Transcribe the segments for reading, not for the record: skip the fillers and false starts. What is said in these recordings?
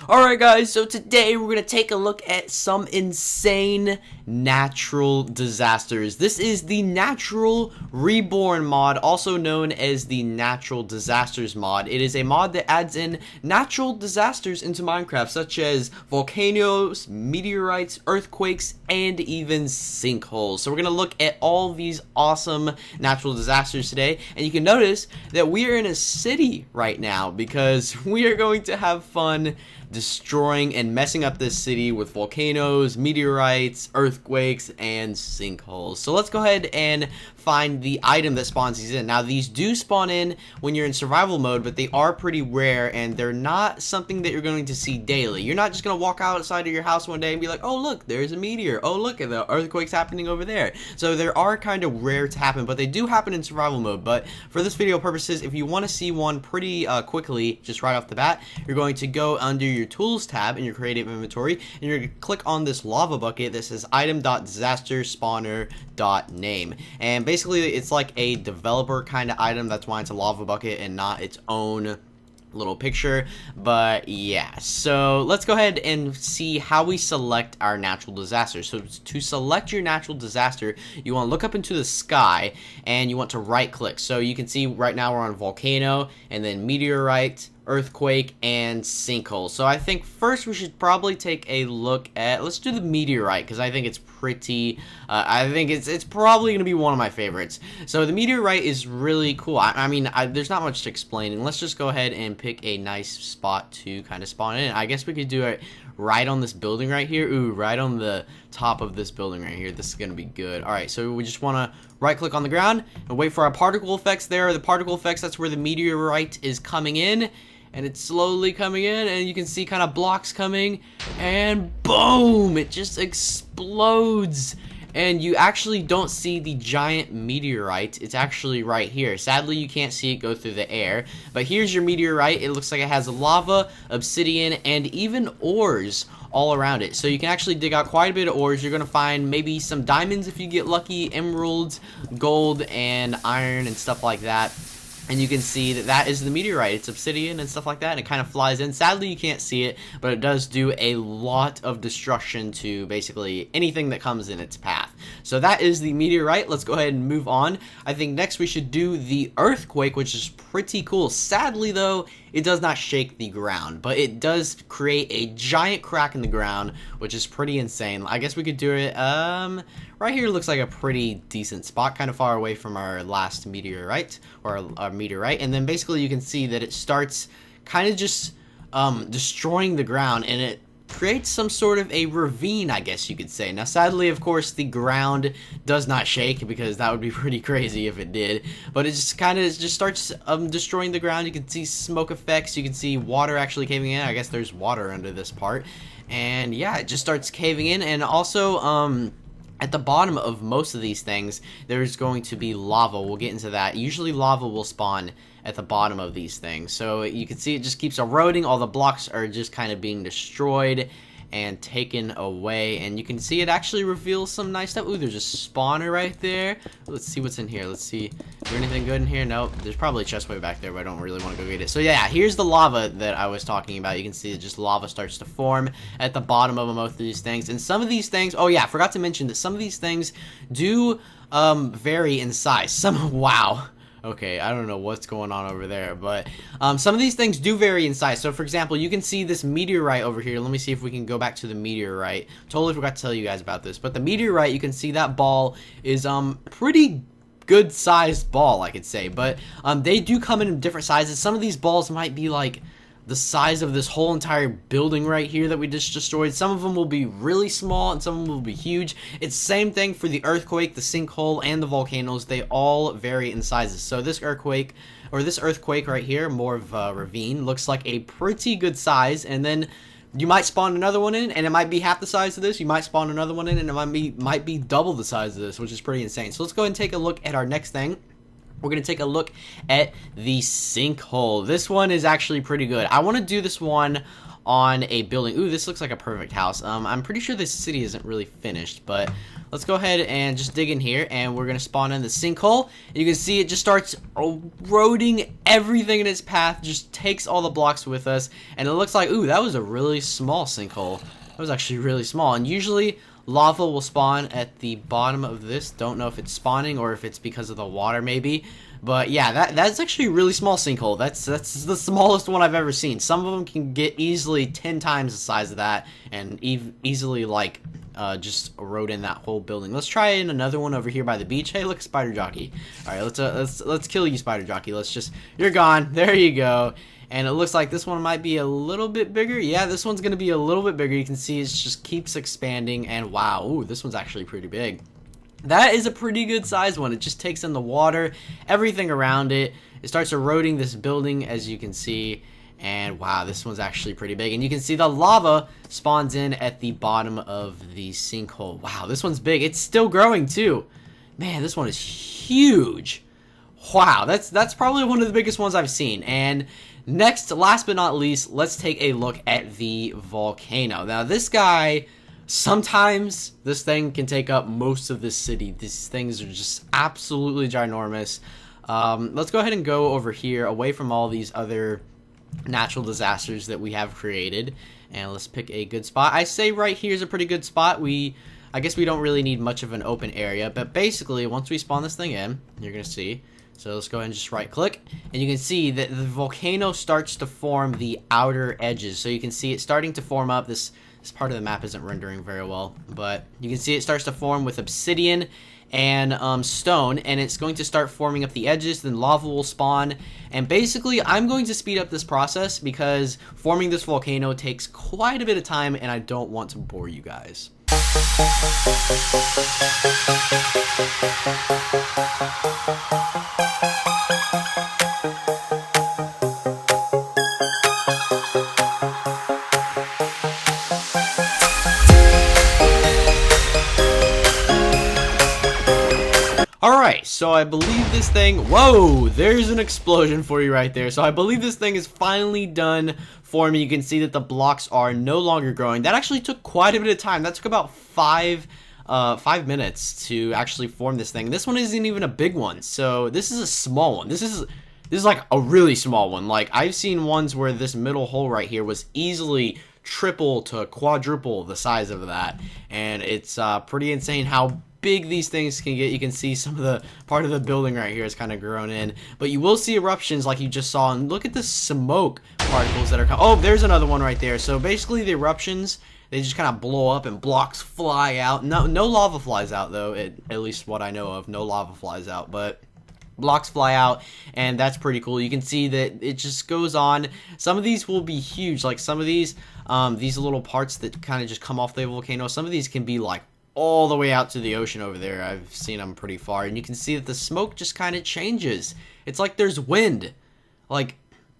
Alright guys, so today we're going to take a look at some insane natural disasters. This is the Natural Reborn mod, also known as the Natural Disasters mod. It is a mod that adds in natural disasters into Minecraft, such as volcanoes, meteorites, earthquakes, and even sinkholes. So we're going to look at all these awesome natural disasters today, and you can notice that we are in a city right now because we are going to have fun destroying and messing up this city with volcanoes, meteorites, earthquakes, and sinkholes. So let's go ahead and find the item that spawns these in. Now these do spawn in when you're in survival mode, but they are pretty rare and they're not something that you're going to see daily. You're not just going to walk outside of your house one day and be like, oh look, there's a meteor. Oh look at the earthquakes happening over there. So there are kind of rare to happen, but they do happen in survival mode. But for this video purposes, if you want to see one pretty quickly, just right off the bat, you're going to go under your tools tab in your creative inventory and you're going to click on this lava bucket that says item.disasterspawner.name, and basically it's like a developer kind of item. That's why it's a lava bucket and not its own little picture. But yeah, so let's go ahead and see how we select our natural disaster. So to select your natural disaster, you want to look up into the sky and you want to right click. So you can see right now we're on volcano and then meteorite, earthquake, and sinkhole. So I think first we should probably take a look at, let's do the meteorite, because I think it's pretty, I think it's probably going to be one of my favorites. So the meteorite is really cool. I mean, there's not much to explain, and let's just go ahead and pick a nice spot to kind of spawn in. I guess we could do it right on this building right here. Ooh, right on the top of this building right here. This is going to be good. Alright, so we just want to right click on the ground and wait for our particle effects there. The particle effects, that's where the meteorite is coming in. And it's slowly coming in, and you can see kind of blocks coming, and boom, it just explodes. And you actually don't see the giant meteorite. It's actually right here. Sadly, you can't see it go through the air. But here's your meteorite. It looks like it has lava, obsidian, and even ores all around it. So you can actually dig out quite a bit of ores. You're going to find maybe some diamonds if you get lucky, emeralds, gold, and iron, and stuff like that. And you can see that that is the meteorite. It's obsidian and stuff like that, and it kind of flies in. Sadly, you can't see it, but it does do a lot of destruction to basically anything that comes in its path. So that is the meteorite. Let's go ahead and move on. I think next we should do the earthquake, which is pretty cool. Sadly, though, it does not shake the ground, but it does create a giant crack in the ground, which is pretty insane. I guess we could do it, right here looks like a pretty decent spot, kind of far away from our last meteorite, or our meteorite, and then basically you can see that it starts kind of just destroying the ground, and it creates some sort of a ravine, I guess you could say. Now sadly, of course, the ground does not shake, because that would be pretty crazy if it did, but it just kind of just starts destroying the ground. You can see smoke effects, you can see water actually caving in. I guess there's water under this part, and yeah, it just starts caving in. And also at the bottom of most of these things, there's going to be lava. We'll get into that. Usually lava will spawn at the bottom of these things. So you can see it just keeps eroding. All the blocks are just kind of being destroyed and taken away. And you can see it actually reveals some nice stuff. Ooh, there's a spawner right there. Let's see what's in here. Let's see. Is there anything good in here? Nope. There's probably a chest way back there, but I don't really want to go get it. So yeah, here's the lava that I was talking about. You can see just lava starts to form at the bottom of most of these things. And some of these things, oh yeah, I forgot to mention that some of these things do vary in size. Wow. Okay, I don't know what's going on over there, but some of these things do vary in size. So for example, you can see this meteorite over here. Let me see if we can go back to the meteorite. Totally forgot to tell you guys about this, but the meteorite, you can see that ball is pretty good sized ball, I could say, but they do come in different sizes. Some of these balls might be like the size of this whole entire building right here that we just destroyed. Some of them will be really small and some of them will be huge. It's the same thing for the earthquake, the sinkhole, and the volcanoes. They all vary in sizes. So this earthquake, or this earthquake right here, more of a ravine, looks like a pretty good size. And then you might spawn another one in, and it might be half the size of this. You might spawn another one in, and it might be double the size of this, which is pretty insane. So let's go ahead and take a look at our next thing. We're going to take a look at the sinkhole. This one is actually pretty good. I want to do this one on a building. Ooh, this looks like a perfect house. I'm pretty sure this city isn't really finished, but let's go ahead and just dig in here, and we're gonna spawn in the sinkhole. You can see it just starts eroding everything in its path, just takes all the blocks with us, and it looks like, ooh, that was a really small sinkhole. That was actually really small, and usually lava will spawn at the bottom of this. Don't know if it's spawning or if it's because of the water, maybe. But yeah, that's actually a really small sinkhole. That's the smallest one I've ever seen. Some of them can get easily 10 times the size of that, and easily like just erode in that whole building. Let's try in another one over here by the beach. Hey, look, spider jockey. All right, let's kill you, spider jockey. You're gone. There you go. And it looks like this one might be a little bit bigger. Yeah, this one's gonna be a little bit bigger. You can see it just keeps expanding, and wow, ooh, this one's actually pretty big. That is a pretty good size one. It just takes in the water, everything around it. It starts eroding this building, as you can see. And wow, this one's actually pretty big. And you can see the lava spawns in at the bottom of the sinkhole. Wow, this one's big. It's still growing too. Man, this one is huge. Wow, that's probably one of the biggest ones I've seen. And next, last but not least, let's take a look at the volcano. Now, this guy, sometimes this thing can take up most of this city. These things are just absolutely ginormous. Let's go ahead and go over here, away from all these other natural disasters that we have created, and let's pick a good spot. I say right here is a pretty good spot. I guess we don't really need much of an open area, but basically, once we spawn this thing in, you're gonna see. So let's go ahead and just right click, and you can see that the volcano starts to form the outer edges. So you can see it starting to form up. This part of the map isn't rendering very well, but you can see it starts to form with obsidian and stone, and it's going to start forming up the edges. Then lava will spawn, and basically I'm going to speed up this process because forming this volcano takes quite a bit of time, and I don't want to bore you guys. Alright, so I believe this thing, whoa, there's an explosion for you right there. So I believe this thing is finally done for me. You can see that the blocks are no longer growing. That actually took quite a bit of time. That took about 5 minutes to actually form this thing. This one isn't even a big one, so this is a small one. This is like a really small one. Like, I've seen ones where this middle hole right here was easily triple to quadruple the size of that, and it's pretty insane how big these things can get. You can see some of the part of the building right here is kind of grown in, but you will see eruptions like you just saw. And look at the smoke particles that are coming. Oh, there's another one right there. So basically the eruptions, they just kind of blow up and blocks fly out. No lava flies out though, at least what I know of. No lava flies out, but blocks fly out, and that's pretty cool. You can see that it just goes on. Some of these will be huge, like some of these little parts that kind of just come off the volcano. Some of these can be like all the way out to the ocean over there. I've seen them pretty far, and you can see that the smoke just kind of changes. It's like there's wind. Like,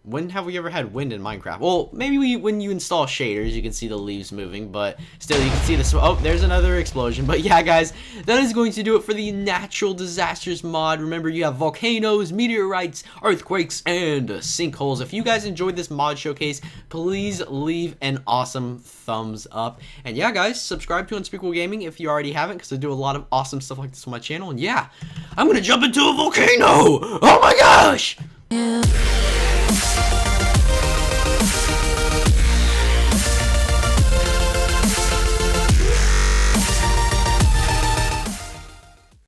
when have we ever had wind in Minecraft? Well, maybe when you install shaders, you can see the leaves moving, but still, you can see the smoke. Oh, there's another explosion. But yeah, guys, that is going to do it for the Natural Disasters mod. Remember, you have volcanoes, meteorites, earthquakes, and sinkholes. If you guys enjoyed this mod showcase, please leave an awesome thumbs up. And yeah, guys, subscribe to Unspeakable Gaming if you already haven't, because I do a lot of awesome stuff like this on my channel. And yeah, I'm gonna jump into a volcano! Oh my gosh!